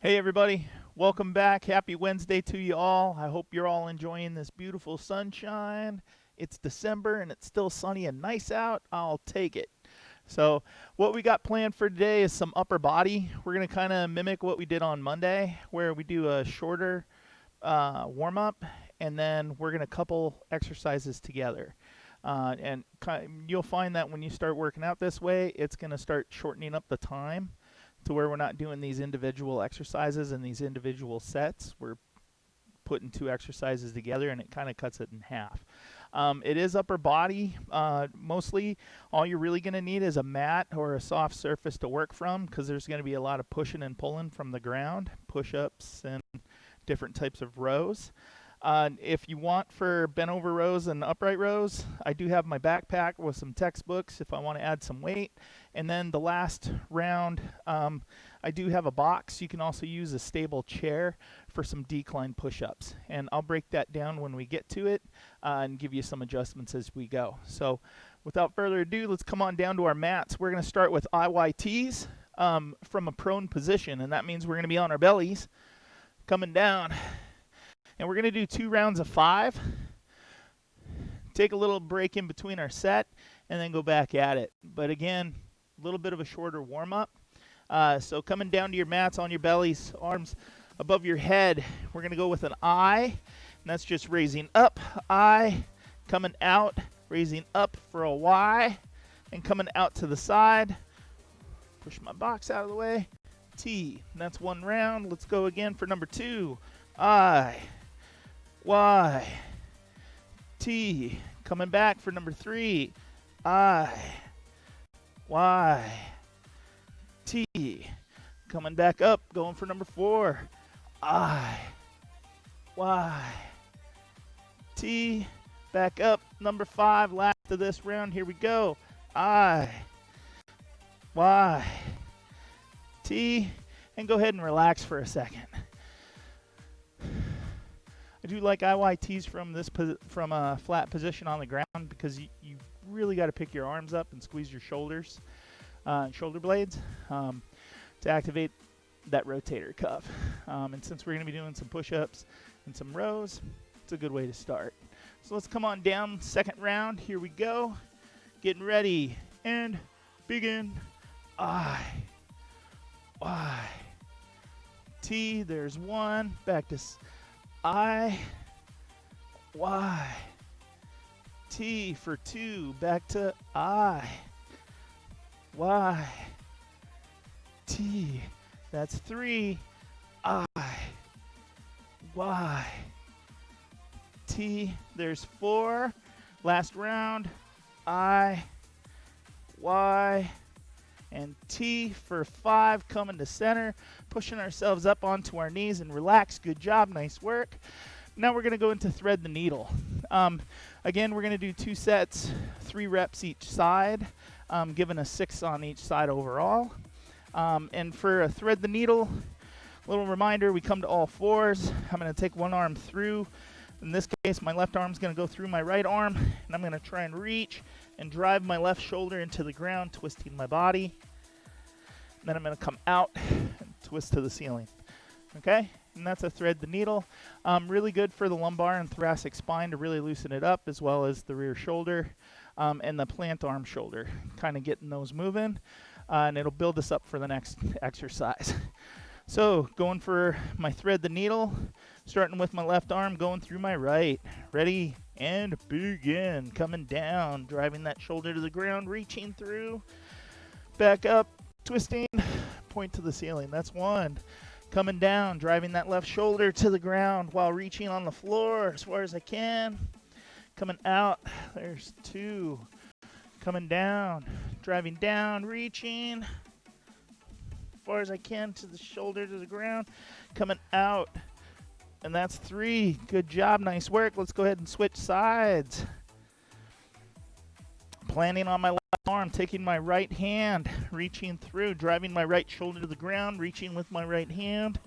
Hey everybody, welcome back. Happy Wednesday to you all. I hope you're all enjoying this beautiful sunshine. It's December and it's still sunny and nice out. I'll take it. So, what we got planned for today is some upper body. We're going to kind of mimic what we did on Monday, where we do a shorter warm up and then we're going to couple exercises together. You'll find that when you start working out this way, it's going to start shortening up the time to where we're not doing these individual exercises and these individual sets. We're putting two exercises together and it kind of cuts it in half. It is upper body. Mostly all you're really going to need is a mat or a soft surface to work from, because there's going to be a lot of pushing and pulling from the ground, push-ups and different types of rows. If you want for bent over rows and upright rows, I do have my backpack with some textbooks if I want to add some weight. And then the last round, I do have a box. You can also use a stable chair for some decline push-ups. And I'll break that down when we get to it and give you some adjustments as we go. So without further ado, let's come on down to our mats. We're going to start with IYTs from a prone position. And that means we're going to be on our bellies coming down. And we're going to do 2 rounds of 5. Take a little break in between our set and then go back at it. But again, a little bit of a shorter warm-up. So coming down to your mats on your bellies, arms above your head, we're going to go with an I. And that's just raising up, I, coming out, raising up for a Y, and coming out to the side. Push my box out of the way. T. And that's 1 round. Let's go again for number 2. I. Y, T, coming back for number 3, I, Y, T, coming back up, going for number 4, I, Y, T, back up, number 5, last of this round, here we go, I, Y, T, and go ahead and relax for a second. I do like IYTs from a flat position on the ground, because you really got to pick your arms up and squeeze your shoulders and shoulder blades to activate that rotator cuff. And since we're going to be doing some push-ups and some rows, it's a good way to start. So let's come on down, second round. Here we go. Getting ready and begin. I, Y, T. There's 1. Back to I, Y, T for 2, back to I, Y, T, that's 3, I, Y, T, there's 4, last round, I, Y, and T for 5, coming to center, pushing ourselves up onto our knees and relax. Good job, nice work. Now we're going to go into thread the needle. Again, we're going to do 2 sets, 3 reps each side, giving a 6 on each side overall. And for a thread the needle, little reminder, we come to all fours. I'm going to take one arm through. In this case, my left arm is going to go through my right arm, and I'm going to try and reach and drive my left shoulder into the ground, twisting my body. And then I'm going to come out and twist to the ceiling. Okay? And that's a thread the needle. Really good for the lumbar and thoracic spine to really loosen it up, as well as the rear shoulder and the plant arm shoulder. Kind of getting those moving, and it'll build us up for the next exercise. So going for my thread the needle, starting with my left arm, going through my right. Ready and begin. Coming down, driving that shoulder to the ground, reaching through, back up, twisting, point to the ceiling. That's 1. Coming down, driving that left shoulder to the ground while reaching on the floor as far as I can. Coming out, there's 2. Coming down, driving down, reaching as far as I can to the shoulder to the ground. Coming out, and that's 3. Good job, nice work. Let's go ahead and switch sides. Planting on my left arm, taking my right hand, reaching through, driving my right shoulder to the ground, reaching with my right hand.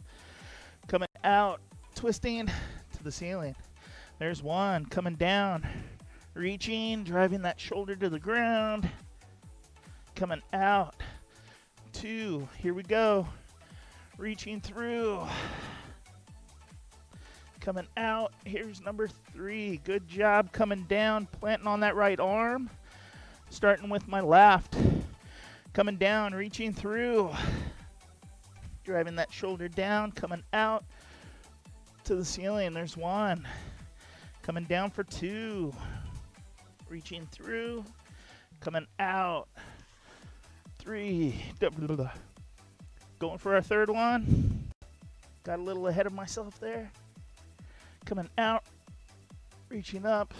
Coming out, twisting to the ceiling. There's 1. Coming down, reaching, driving that shoulder to the ground. Coming out, 2. Here we go. reaching through, coming out. Here's number 3. Good job coming down, planting on that right arm. Starting with my left, coming down, reaching through, driving that shoulder down, coming out to the ceiling. There's 1. Coming down for 2, reaching through, coming out. 3, going for our 3rd one. Got a little ahead of myself there. Coming out, reaching up,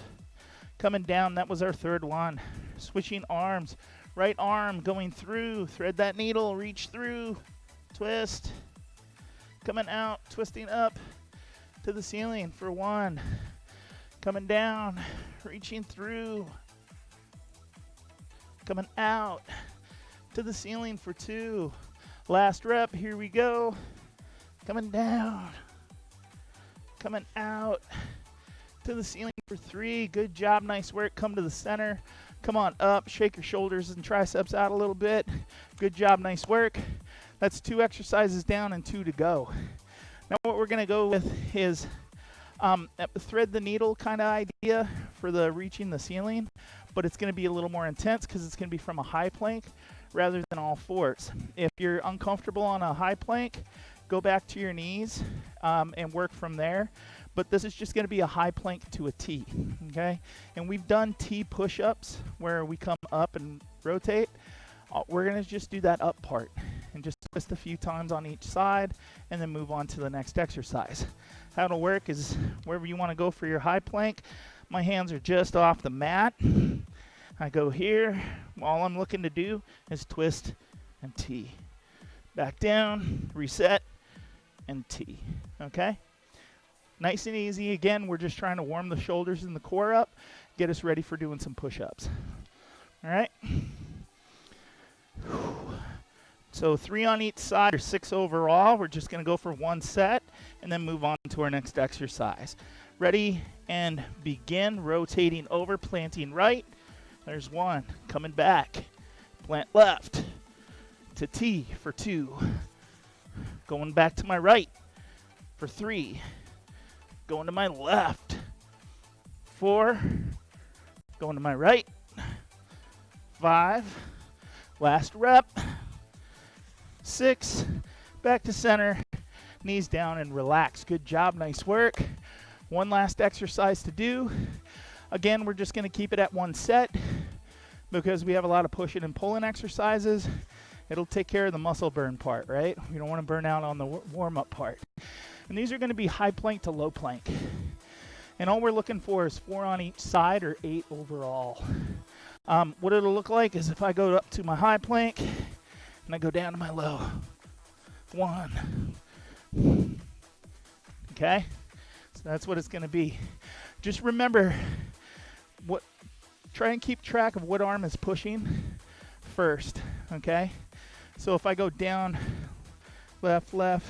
coming down. That was our 3rd one. Switching arms. Right arm going through. Thread that needle, reach through, twist. Coming out, twisting up to the ceiling for 1. Coming down, reaching through. Coming out to the ceiling for 2. Last rep, here we go. Coming down, coming out to the ceiling for 3. Good job, nice work. Come to the center. Come on up, shake your shoulders and triceps out a little bit. Good job, nice work. That's 2 exercises down and 2 to go. Now what we're gonna go with is thread the needle kind of idea for the reaching the ceiling, but it's gonna be a little more intense because it's gonna be from a high plank rather than all 4s. If you're uncomfortable on a high plank, go back to your knees and work from there. But this is just going to be a high plank to a T, okay? And we've done T push-ups where we come up and rotate. We're going to just do that up part and just twist a few times on each side and then move on to the next exercise. How it'll work is wherever you want to go for your high plank, my hands are just off the mat. I go here. All I'm looking to do is twist and T. Back down, reset, and T, okay? Nice and easy. Again, we're just trying to warm the shoulders and the core up, get us ready for doing some push-ups. All right? So 3 on each side, or 6 overall. We're just going to go for 1 set and then move on to our next exercise. Ready and begin. Rotating over, planting right. There's 1. Coming back. Plant left to T for 2. Going back to my right for 3. Going to my left. 4. Going to my right. 5. Last rep. 6. Back to center. Knees down and relax. Good job. Nice work. 1 last exercise to do. Again, we're just going to keep it at 1 set because we have a lot of pushing and pulling exercises. It'll take care of the muscle burn part, right? We don't want to burn out on the warm-up part. And these are going to be high plank to low plank. And all we're looking for is 4 on each side or 8 overall. What it'll look like is if I go up to my high plank and I go down to my low. 1. Okay? So that's what it's going to be. Just remember, try and keep track of what arm is pushing first, okay? So if I go down, left, left,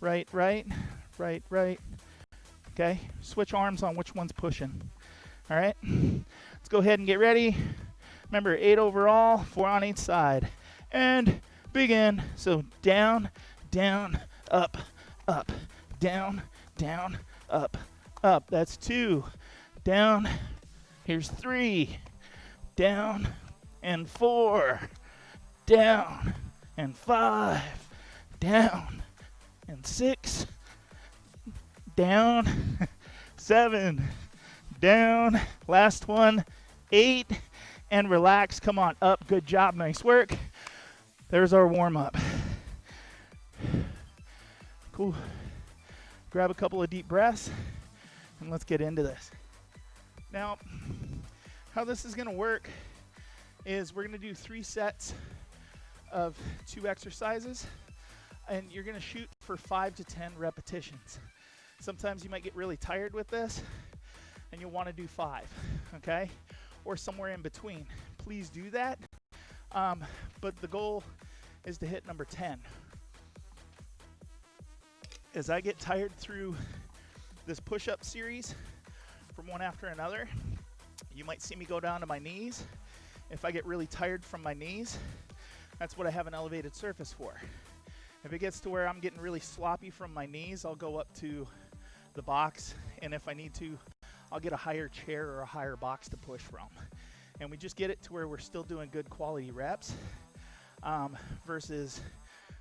right, right, right, right, okay? Switch arms on which one's pushing, all right? Let's go ahead and get ready. Remember, 8 overall, 4 on each side. And begin. So down, down, up, up, down, down, up, up. That's 2. Down. Here's 3. Down. And 4. Down. And 5. Down. And 6. Down. 7. Down. Last one. 8. And relax. Come on up. Good job. Nice work. There's our warm-up. Cool. Grab a couple of deep breaths and let's get into this. Now, how this is going to work is we're going to do 3 sets of 2 exercises, and you're going to shoot for 5 to 10 repetitions. Sometimes you might get really tired with this, and you'll want to do 5, okay? Or somewhere in between. Please do that, but the goal is to hit number 10. As I get tired through this push-up series from one after another, you might see me go down to my knees. If I get really tired from my knees, that's what I have an elevated surface for. If it gets to where I'm getting really sloppy from my knees, I'll go up to the box, and if I need to, I'll get a higher chair or a higher box to push from. And we just get it to where we're still doing good quality reps versus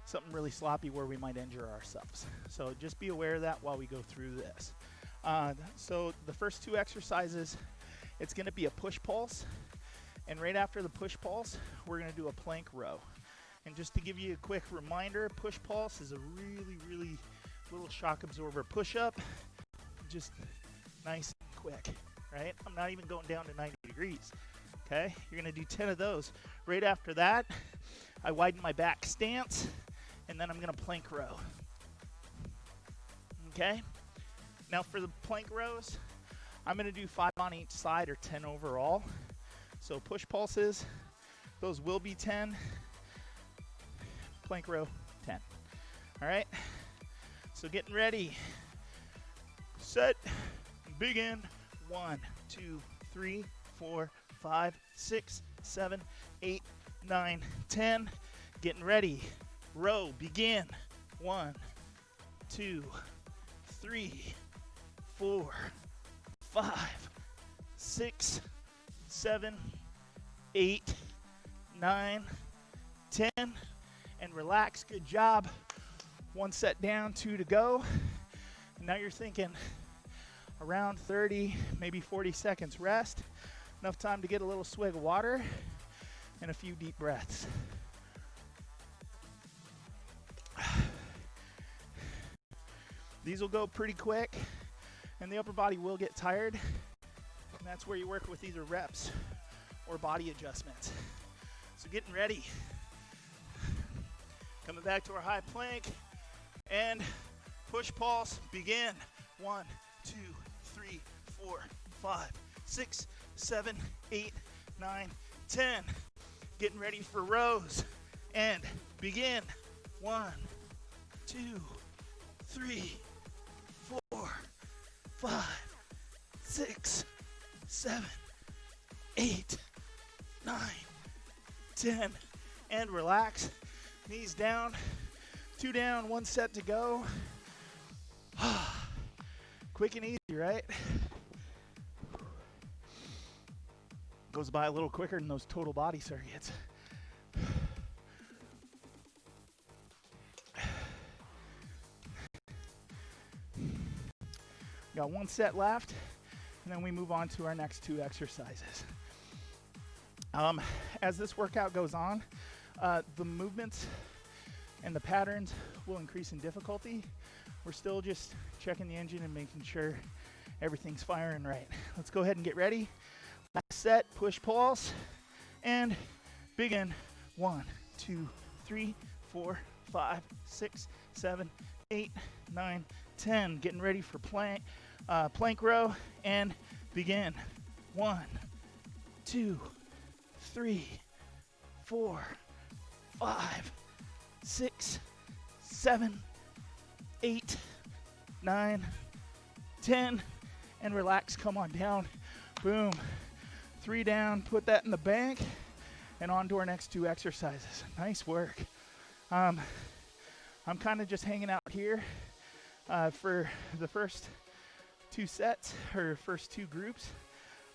something really sloppy where we might injure ourselves. So just be aware of that while we go through this. So the first 2 exercises, it's going to be a push pulse. And right after the push pulse, we're going to do a plank row. And just to give you a quick reminder, push pulse is a really, really little shock absorber push-up. Just nice and quick, right? I'm not even going down to 90 degrees, okay? You're going to do 10 of those. Right after that, I widen my back stance, and then I'm going to plank row, okay? Now for the plank rows, I'm going to do 5 on each side or 10 overall. So push pulses, those will be 10. Plank row, 10. All right? So getting ready. Set, begin. 1, 2, 3, 4, 5, 6, 7, 8, 9, 10. Getting ready. Row, begin. 1, 2, 3, 4, 5, 6, 7, 8, 9, 10. And relax. Good job. 1 set down, 2 to go. And now you're thinking around 30, maybe 40 seconds rest. Enough time to get a little swig of water and a few deep breaths. These will go pretty quick, and the upper body will get tired. And that's where you work with either reps or body adjustments. So getting ready. Coming back to our high plank and push pulse, begin. 1, 2, 3, 4, 5, 6, 7, 8, 9, 10. Getting ready for rows and begin. 1, 2, 3, 4, 5, 6, 7, 8, 9, 10. And relax. Knees down, 2 down, 1 set to go. Quick and easy, right? Goes by a little quicker than those total body circuits. Got 1 set left, and then we move on to our next 2 exercises. As this workout goes on, the movements and the patterns will increase in difficulty. We're still just checking the engine and making sure everything's firing right. Let's go ahead and get ready. Last set, push pulse, and begin. 1, 2, 3, 4, 5, 6, 7, 8, 9, 10. Getting ready for plank row, and begin. 1, 2, 3, 4, 5, 6, 7, 8, 9, 10, and relax. Come on down. Boom. 3 down. Put that in the bank, and on to our next 2 exercises. Nice work. I'm kind of just hanging out here for the first 2 sets, or first 2 groups.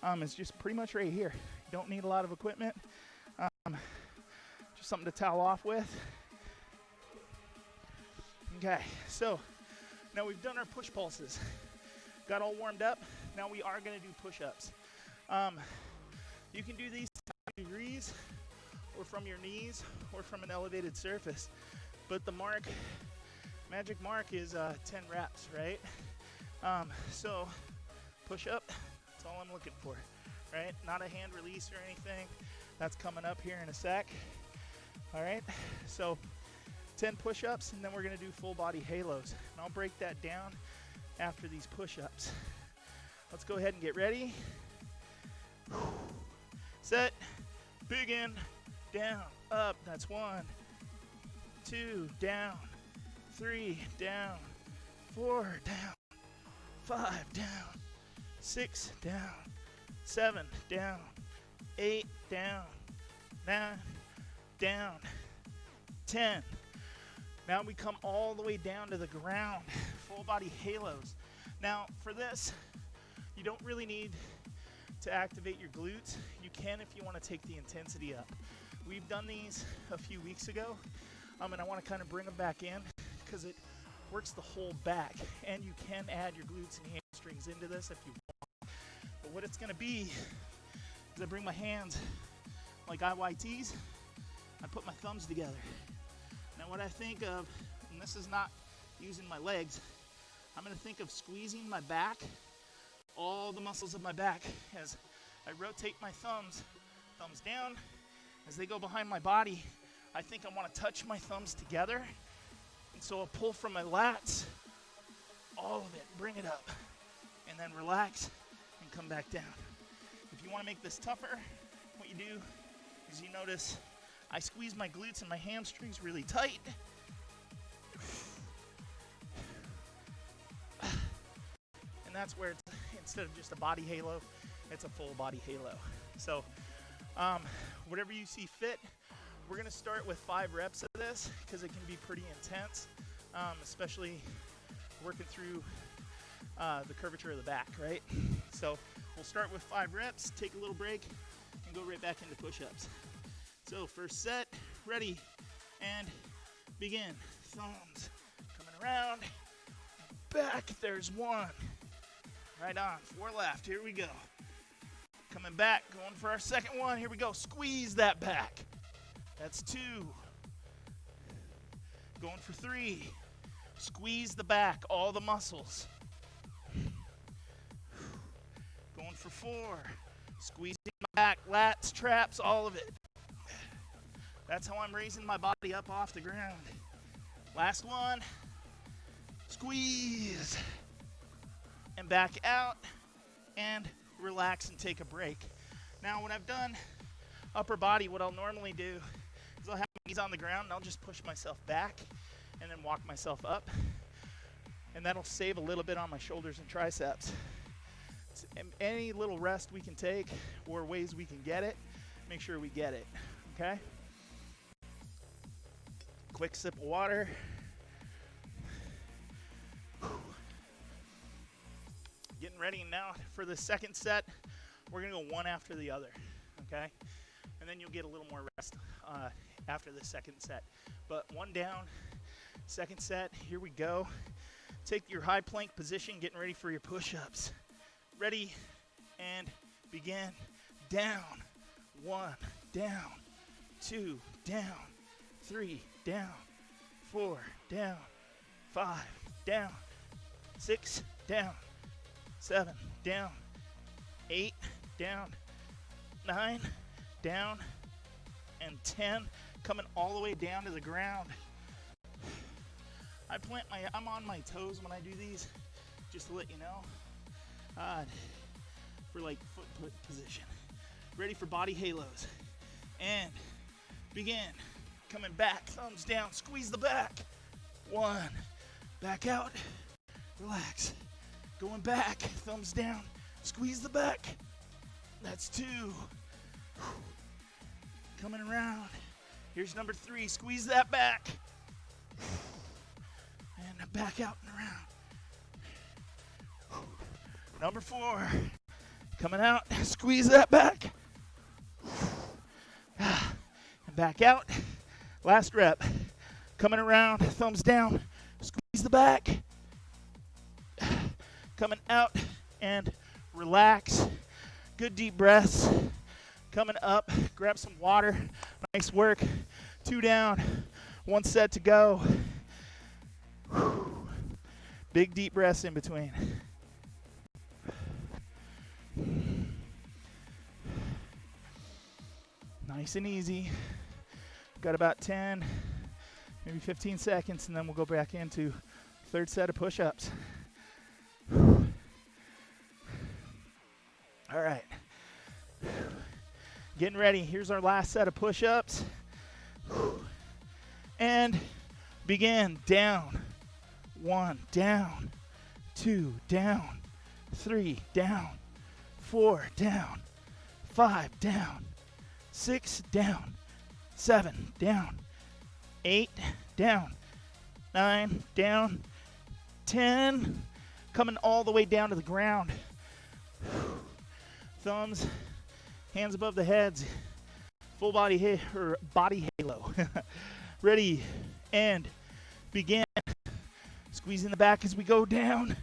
It's just pretty much right here. Don't need a lot of equipment. Just something to towel off with. Okay, so now we've done our push pulses. Got all warmed up. Now we are going to do push-ups. You can do these 90 degrees, or from your knees, or from an elevated surface. But the magic mark is 10 reps, right? So push up, that's all I'm looking for, right? Not a hand release or anything. That's coming up here in a sec. All right, so 10 push-ups, and then we're gonna do full body halos. And I'll break that down after these push-ups. Let's go ahead and get ready. Set, begin, down, up, that's 1, 2, down, 3, down, 4, down, 5, down, 6, down, 7, down, 8, down, 9, down, 10. Now we come all the way down to the ground, full body halos. Now for this, you don't really need to activate your glutes. You can if you want to take the intensity up. We've done these a few weeks ago, and I want to kind of bring them back in because it works the whole back, and you can add your glutes and hamstrings into this if you want. But what it's going to be is I bring my hands like IYTs, I put my thumbs together. Now what I think of, and this is not using my legs, I'm going to think of squeezing my back, all the muscles of my back, as I rotate my thumbs down. As they go behind my body, I think I want to touch my thumbs together. And so I'll pull from my lats, all of it, bring it up, and then relax and come back down. If you want to make this tougher, what you do is you notice I squeeze my glutes and my hamstrings really tight. And that's where it's, instead of just a body halo, it's a full body halo. So whatever you see fit, we're going to start with 5 reps of this because it can be pretty intense, especially working through the curvature of the back, right? So we'll start with 5 reps, take a little break, and go right back into push-ups. So first set, ready, and begin. Thumbs coming around, back, there's 1. Right on, 4 left, here we go. Coming back, going for our second one, here we go. Squeeze that back. That's 2. Going for 3. Squeeze the back, all the muscles. Going for 4. Squeezing my back, lats, traps, all of it. That's how I'm raising my body up off the ground. Last one. Squeeze. And back out. And relax and take a break. Now when I've done upper body, what I'll normally do is I'll have my knees on the ground and I'll just push myself back and then walk myself up. And that'll save a little bit on my shoulders and triceps. Any little rest we can take or ways we can get it, make sure we get it, okay? Quick sip of water. Getting ready now for the second set. We're gonna go one after the other, okay? And then you'll get a little more rest after the second set. But one down, second set, here we go. Take your high plank position, getting ready for your push-ups. Ready, and begin. Down, 1, down, 2, down, 3, down, 4, down, 5, down, 6, down, 7, down, 8, down, 9, down, and 10, coming all the way down to the ground. I'm on my toes when I do these, just to let you know, for like foot put position. Ready for body halos, and begin. Coming back, thumbs down, squeeze the back. 1, back out, relax. Going back, thumbs down, squeeze the back. That's 2. Coming around. Here's number 3, squeeze that back. And back out and around. Number 4, coming out, squeeze that back. And back out. Last rep. Coming around, thumbs down, squeeze the back. Coming out and relax. Good deep breaths. Coming up, grab some water. Nice work. 2 down, 1 set to go. Big deep breaths in between. Nice and easy. Got about 10, maybe 15 seconds, and then we'll go back into third set of push-ups. All right. Getting ready. Here's our last set of push-ups. And begin. Down. 1, down. 2, down. 3, down. 4, down. 5, down. 6, down. 7, down. 8, down. 9, down, 10, coming all the way down to the ground. Thumbs, hands above the heads, full body body halo. Ready, and begin. Squeezing the back as we go down.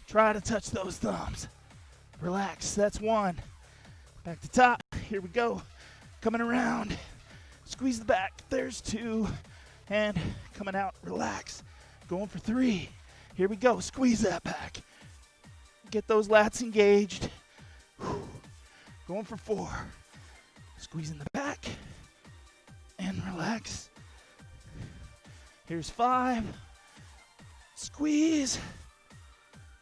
Try to touch those thumbs. Relax, that's 1. Back to top, here we go. Coming around, squeeze the back, there's 2. And coming out, relax. Going for 3. Here we go, squeeze that back. Get those lats engaged. Going for 4. Squeezing the back. And relax. Here's 5. Squeeze.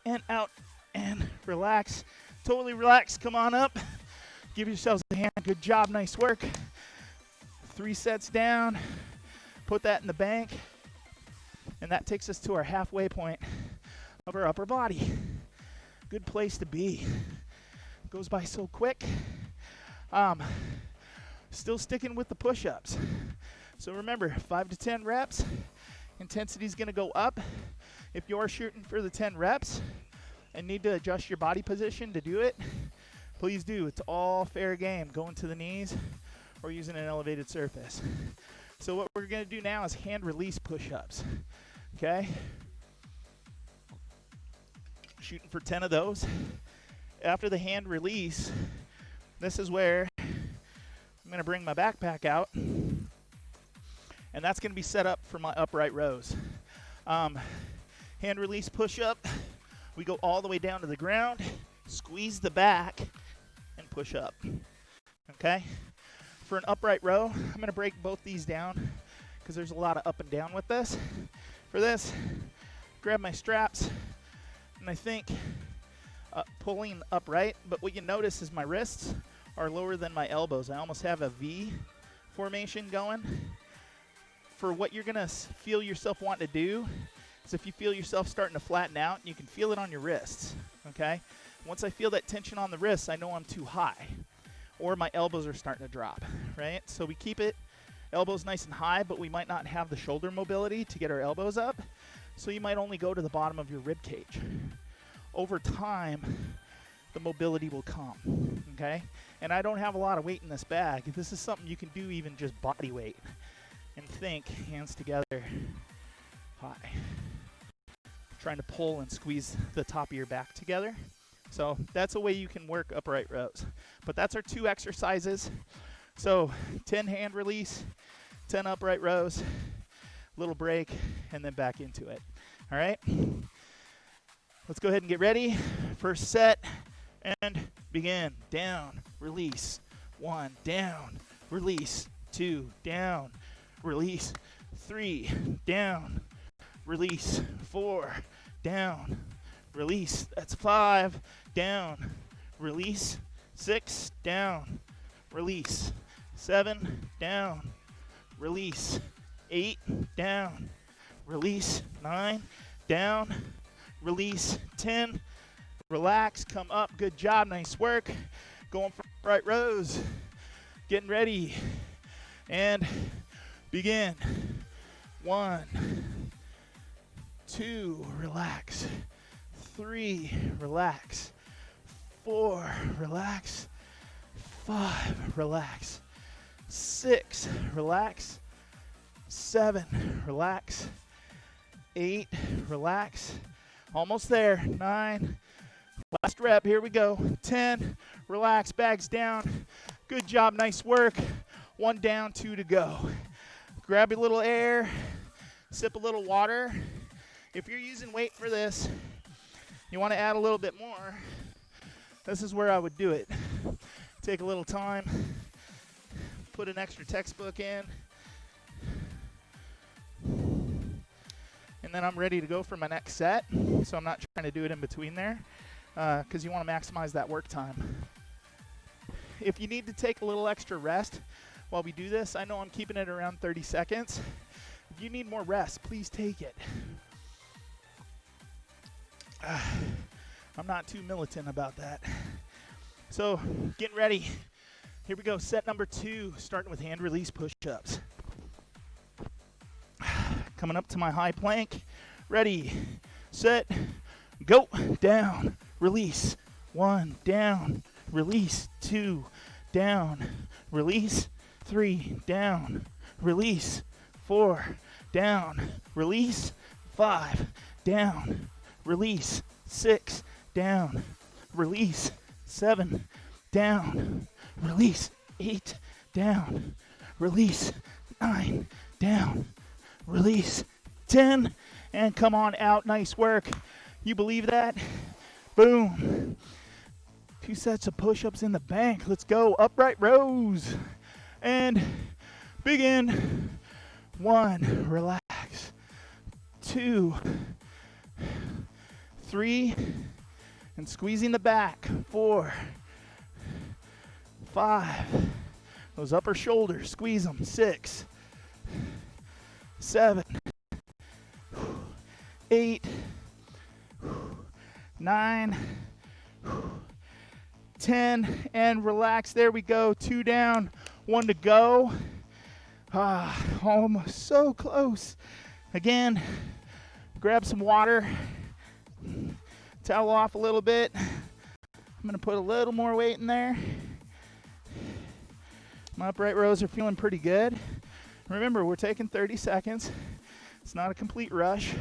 And out. And relax. Totally relax. Come on up. Give yourselves a hand. Good job. Nice work. 3 sets down. Put that in the bank. And that takes us to our halfway point of our upper body. Good place to be. Goes by so quick. Still sticking with the push-ups. So remember, 5 to 10 reps. Intensity is going to go up. If you're shooting for the 10 reps and need to adjust your body position to do it, please do. It's all fair game. Going to the knees or using an elevated surface. So what we're going to do now is hand release push-ups. Okay? Shooting for 10 of those. After the hand release, this is where I'm going to bring my backpack out, and that's going to be set up for my upright rows. Hand release push-up. We go all the way down to the ground, squeeze the back, and push up. Okay? For an upright row, I'm going to break both these down because there's a lot of up and down with this. For this, grab my straps, and I think pulling upright, but what you notice is my wrists are lower than my elbows. I almost have a V formation going. For what you're going to feel yourself wanting to do is if you feel yourself starting to flatten out, you can feel it on your wrists, okay? Once I feel that tension on the wrists, I know I'm too high or my elbows are starting to drop, right? So we keep it elbows nice and high, but we might not have the shoulder mobility to get our elbows up, so you might only go to the bottom of your rib cage. Over time, the mobility will come, okay? And I don't have a lot of weight in this bag. This is something you can do even just body weight. And think, hands together, high. Trying to pull and squeeze the top of your back together. So that's a way you can work upright rows. But that's our 2 exercises. So 10 hand release, 10 upright rows, little break, and then back into it. All right? Let's go ahead and get ready. First set, and begin. Down, release. 1, down, release. 2, down, release. 3, down, release. 4, down, release. That's 5, down, release. 6, down, release. 7, down, release. 8, down, release. 9, down, release. 10, relax, come up. Good job, nice work. Going for right rows. Getting ready. And begin. 1, 2, relax. 3, relax. 4, relax. 5, relax. 6, relax. 7, relax. 8, relax. Almost there. 9, last rep, here we go. 10, relax, bags down. Good job, nice work. 1 down, 2 to go. Grab a little air, sip a little water. If you're using weight for this, you want to add a little bit more, this is where I would do it. Take a little time, put an extra textbook in, and then I'm ready to go for my next set. So I'm not trying to do it in between there because you want to maximize that work time. If you need to take a little extra rest while we do this, I know I'm keeping it around 30 seconds. If you need more rest, please take it. I'm not too militant about that. So getting ready. Here we go, set number 2, starting with hand release push-ups. Coming up to my high plank. Ready, set, go. Down, release. 1, down, release. 2, down, release. 3, down, release. 4, down, release. 5, down, release. 6, down, release. 7, down, release. 8, down, release. 9, down, release. 10, and come on out. Nice work. You believe that? Boom. 2 sets of push-ups in the bank. Let's go. Upright rows. And begin. 1, relax. 2, 3, and squeezing the back. 4, 5, those upper shoulders, squeeze them. 6, 7, 8, 9, 10, and relax. There we go. 2 down, 1 to go. Almost so close. Again, grab some water, towel off a little bit. I'm going to put a little more weight in there. My upright rows are feeling pretty good. Remember, we're taking 30 seconds. It's not a complete rush.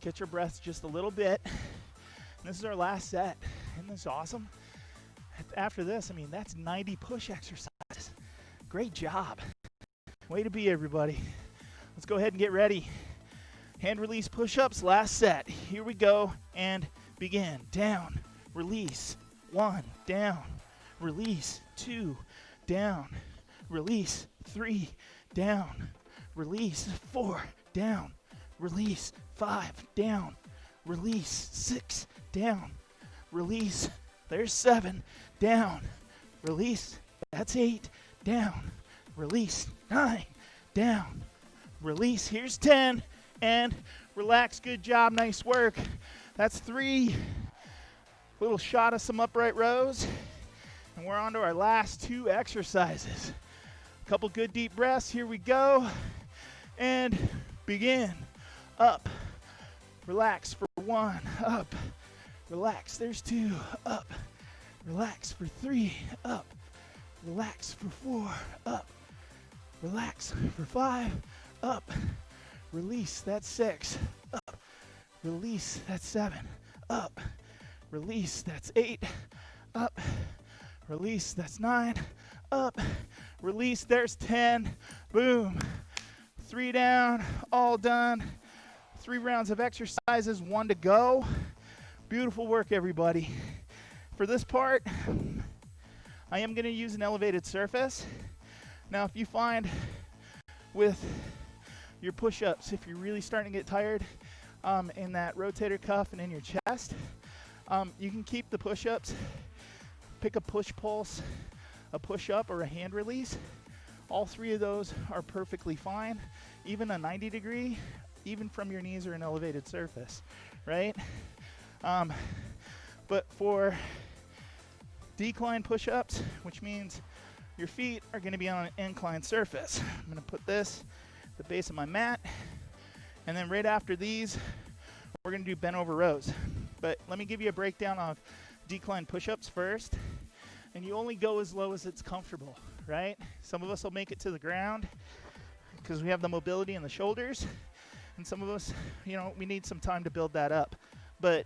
Catch your breath just a little bit. And this is our last set. Isn't this awesome? After this, I mean, that's 90 push exercises. Great job. Way to be, everybody. Let's go ahead and get ready. Hand release push-ups, last set. Here we go, and begin. Down, release. 1, down, release. 2, down, release. 3, down, release. 4, down, release. 5, down, release. 6, down, release. There's 7, down, release. That's 8, down, release. 9, down, release. Here's 10, and relax. Good job, nice work. That's 3. Little shot of some upright rows, and we're on to our last 2 exercises. A couple good deep breaths. Here we go, and begin. Up, relax for 1, up, relax. There's 2, up, relax for 3, up, relax for 4, up, relax for 5, up, release. That's 6, up, release. That's 7, up, release. That's 8, up, release. That's 9, up, release. There's 10, boom. 3 down, all done. 3 rounds of exercises, 1 to go. Beautiful work, everybody. For this part, I am going to use an elevated surface. Now, if you find with your push-ups, if you're really starting to get tired in that rotator cuff and in your chest, you can keep the push-ups. Pick a push pulse, a push-up, or a hand release. All 3 of those are perfectly fine. Even a 90 degree, even from your knees, or an elevated surface, right? But for decline push-ups, which means your feet are going to be on an inclined surface, I'm going to put this at the base of my mat, and then right after these, we're going to do bent over rows. But let me give you a breakdown of decline push-ups first, and you only go as low as it's comfortable, right? Some of us will make it to the ground because we have the mobility in the shoulders, and some of us, you know, we need some time to build that up. But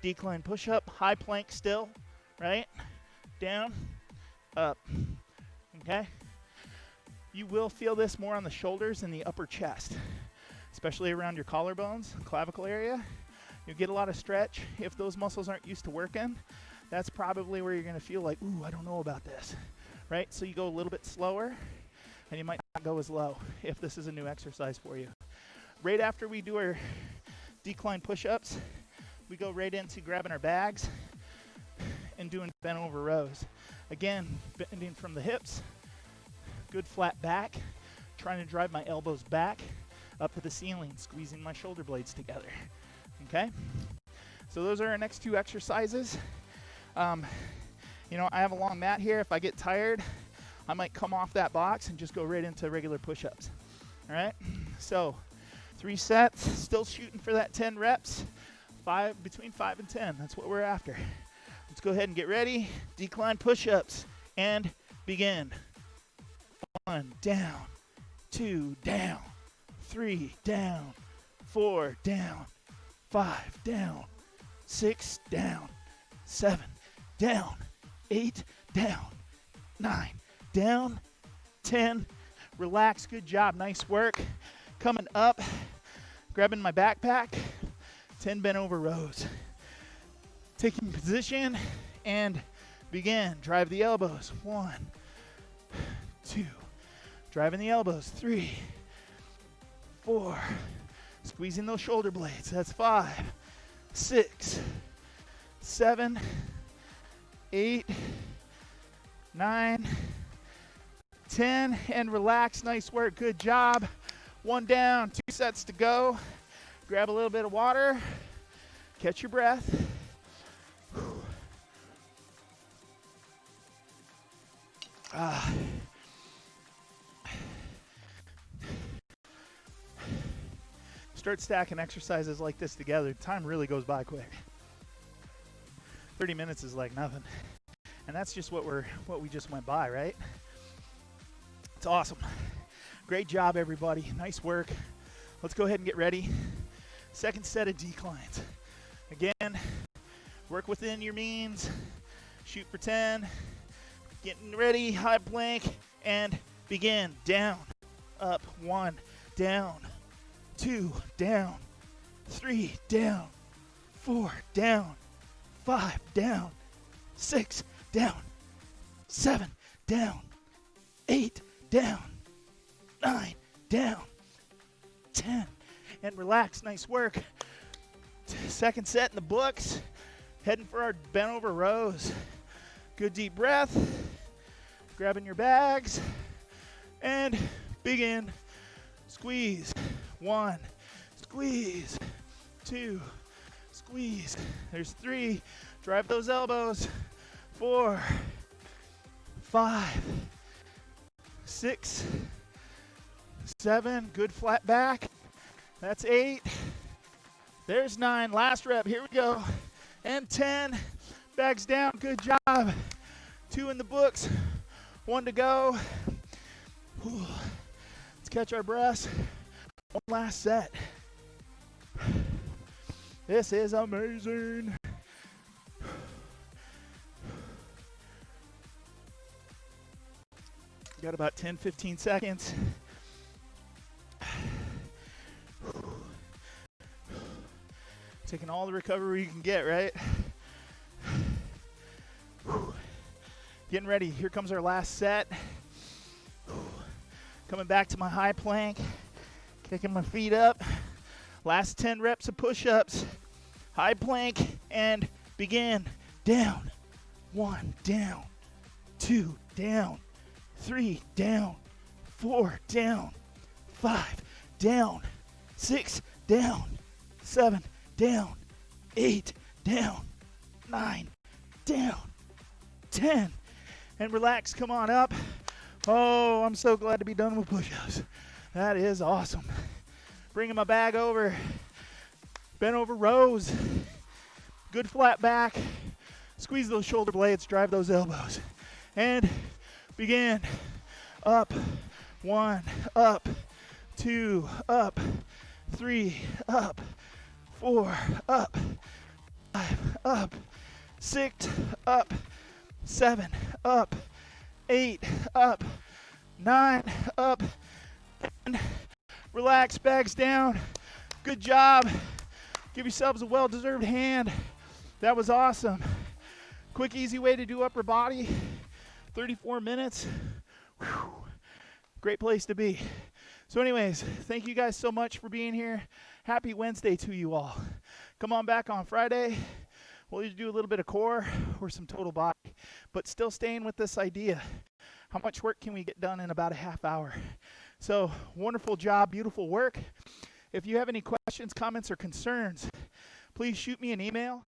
decline push-up, high plank still, right? Down, up, okay? You will feel this more on the shoulders and the upper chest, especially around your collarbones, clavicle area. You'll get a lot of stretch. If those muscles aren't used to working, that's probably where you're gonna feel like, ooh, I don't know about this, right? So you go a little bit slower, and you might not go as low if this is a new exercise for you. Right after we do our decline push-ups, we go right into grabbing our bags and doing bent over rows. Again, bending from the hips, good flat back, trying to drive my elbows back up to the ceiling, squeezing my shoulder blades together, okay? So those are our next 2 exercises. You know, I have a long mat here. If I get tired, I might come off that box and just go right into regular push-ups. All right, so 3 sets, still shooting for that 10 reps, between 5 and 10. That's what we're after. Let's go ahead and get ready. Decline push-ups and begin. 1, down, 2, down, 3, down, 4, down, 5, down, 6, down, 7, down, 8, down, 9, down, 10. Relax, good job, nice work. Coming up, grabbing my backpack, 10 bent over rows. Taking position and begin. Drive the elbows. 1, 2. Driving the elbows. 3, 4. Squeezing those shoulder blades. That's 5, 6, 7, 8, 9, 10. And relax. Nice work. Good job. 1 down. 2 sets to go. Grab a little bit of water. Catch your breath. Start stacking exercises like this together. Time really goes by quick. 30 minutes is like nothing. And that's just what we just went by, right? It's awesome. Great job, everybody. Nice work. Let's go ahead and get ready. Second set of declines. Again, work within your means. Shoot for 10. Getting ready, high plank, and begin. Down, up, 1, down, 2, down, 3, down, 4, down, 5, down, 6, down, 7, down, 8, down, 9, down, 10. And relax, nice work. Second set in the books. Heading for our bent over rows. Good deep breath. Grabbing your bags and begin. Squeeze. 1, squeeze. 2, squeeze. There's 3. Drive those elbows. 4, 5, 6, 7. Good flat back. That's 8. There's 9. Last rep. Here we go. And 10. Bags down. Good job. 2 in the books. 1 to go. Whew. Let's catch our breaths. 1 last set. This is amazing. Got about 10, 15 seconds. Taking all the recovery you can get, right? Getting ready. Here comes our last set. Coming back to my high plank. Kicking my feet up. Last 10 reps of push-ups. High plank and begin. Down. 1, down. 2, down. 3, down. 4, down. 5, down. 6, down. 7, down. 8, down. 9, down. 10. And relax, come on up. Oh, I'm so glad to be done with push-ups. That is awesome. Bringing my bag over. Bent over rows. Good flat back. Squeeze those shoulder blades, drive those elbows. And begin. Up. 1, up. 2, up. 3, up. 4, up. 5, up. 6, up. 7, up. 8, up. 9, up. 10. Relax, bags down. Good job. Give yourselves a well-deserved hand. That was awesome. Quick, easy way to do upper body. 34 minutes. Whew. Great place to be. So anyways, thank you guys so much for being here. Happy Wednesday to you all. Come on back on Friday. We'll either do a little bit of core or some total body, but still staying with this idea. How much work can we get done in about a half hour? So wonderful job, beautiful work. If you have any questions, comments, or concerns, please shoot me an email.